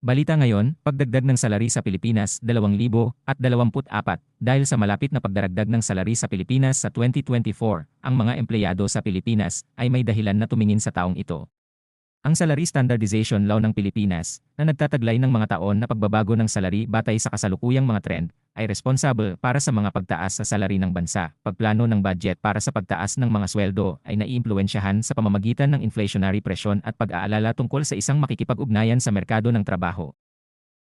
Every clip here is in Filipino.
Balita ngayon, pagdagdag ng salary sa Pilipinas 2024 dahil sa malapit na pagdaragdag ng salary sa Pilipinas sa 2024, ang mga empleyado sa Pilipinas ay may dahilan na tumingin sa taong ito. Ang Salary Standardization Law ng Pilipinas, na nagtataglay ng mga taon na pagbabago ng salary batay sa kasalukuyang mga trend, ay responsable para sa mga pagtaas sa salary ng bansa. Pagplano ng budget para sa pagtaas ng mga sweldo ay naiimpluwensyahan sa pamamagitan ng inflationary presyon at pag-aalala tungkol sa isang makikipag-ugnayan sa merkado ng trabaho.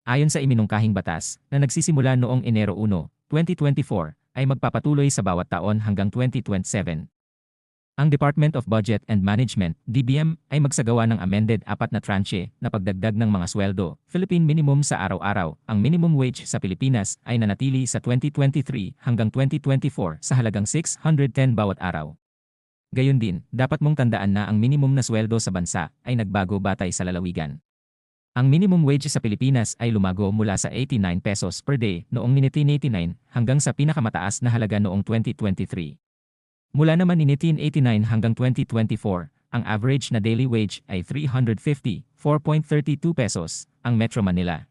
Ayon sa iminungkahing batas, na nagsisimula noong Enero 1, 2024, ay magpapatuloy sa bawat taon hanggang 2027. Ang Department of Budget and Management, DBM, ay magsagawa ng amended 4 na tranche na pagdagdag ng mga sweldo, Philippine minimum sa araw-araw. Ang minimum wage sa Pilipinas ay nanatili sa 2023 hanggang 2024 sa halagang 610 bawat araw. Gayon din, dapat mong tandaan na ang minimum na sweldo sa bansa ay nagbago batay sa lalawigan. Ang minimum wage sa Pilipinas ay lumago mula sa 89 pesos per day noong 1989 hanggang sa pinakamataas na halaga noong 2023. Mula naman ni 1989 hanggang 2024, ang average na daily wage ay 354.32 pesos. Ang Metro Manila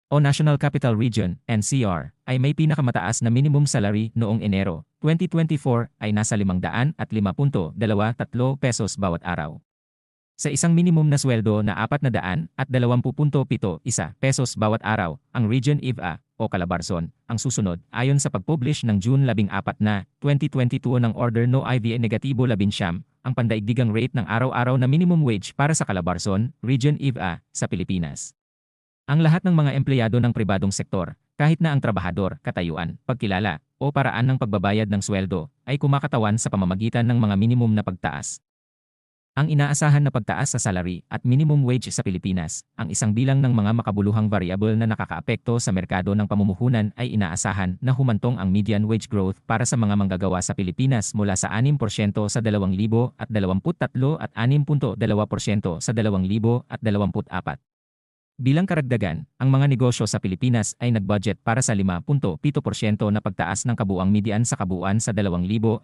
o National Capital Region, NCR, ay may pinakamataas na minimum salary noong Enero 2024 ay nasa 505.23 pesos bawat araw. Sa isang minimum na sweldo na 420.71 pesos bawat araw, ang Region IVA o Calabarzon, ang susunod, ayon sa pag-publish ng June 14 na 2022 ng Order No. IVA Negatibo 11, ang pandaigdigang rate ng araw-araw na minimum wage para sa Calabarzon, Region IVA, sa Pilipinas. Ang lahat ng mga empleyado ng pribadong sektor, kahit na ang trabahador, katayuan, pagkilala, o paraan ng pagbabayad ng sweldo, ay kumakatawan sa pamamagitan ng mga minimum na pagtaas. Ang inaasahan na pagtaas sa salary at minimum wage sa Pilipinas, ang isang bilang ng mga makabuluhang variable na nakakaapekto sa merkado ng pamumuhunan ay inaasahan na humantong ang median wage growth para sa mga manggagawa sa Pilipinas mula sa 6% sa 2023 at 6.2% sa 2024. Bilang karagdagan, ang mga negosyo sa Pilipinas ay nagbudget para sa 5.7% na pagtaas ng kabuuang median sa kabuuan sa 2024.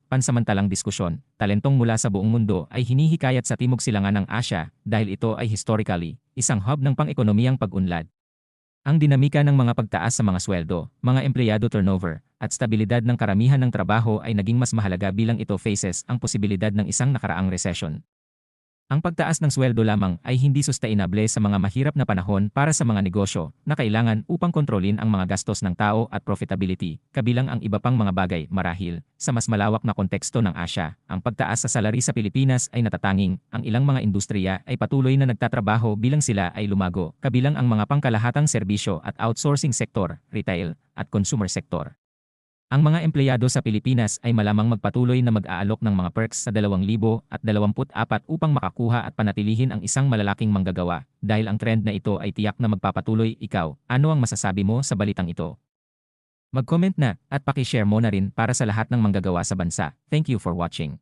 Pansamantalang diskusyon, talentong mula sa buong mundo ay hinihikayat sa Timog Silangan ng Asya dahil ito ay historically isang hub ng pang-ekonomiyang pag-unlad. Ang dinamika ng mga pagtaas sa mga sweldo, mga empleyado turnover, at stabilidad ng karamihan ng trabaho ay naging mas mahalaga bilang ito faces ang posibilidad ng isang nakaraang recession. Ang pagtaas ng sweldo lamang ay hindi sustainable sa mga mahirap na panahon para sa mga negosyo na kailangan upang kontrolin ang mga gastos ng tao at profitability, kabilang ang iba pang mga bagay. Marahil, sa mas malawak na konteksto ng Asya, ang pagtaas sa salary sa Pilipinas ay natatanging, ang ilang mga industriya ay patuloy na nagtatrabaho bilang sila ay lumago, kabilang ang mga pangkalahatang serbisyo at outsourcing sektor, retail, at consumer sector. Ang mga empleyado sa Pilipinas ay malamang magpatuloy na mag-aalok ng mga perks sa 2024 upang makakuha at panatilihin ang isang malalaking manggagawa. Dahil ang trend na ito ay tiyak na magpapatuloy. Ikaw, ano ang masasabi mo sa balitang ito? Mag-comment na at paki-share mo na rin para sa lahat ng manggagawa sa bansa. Thank you for watching.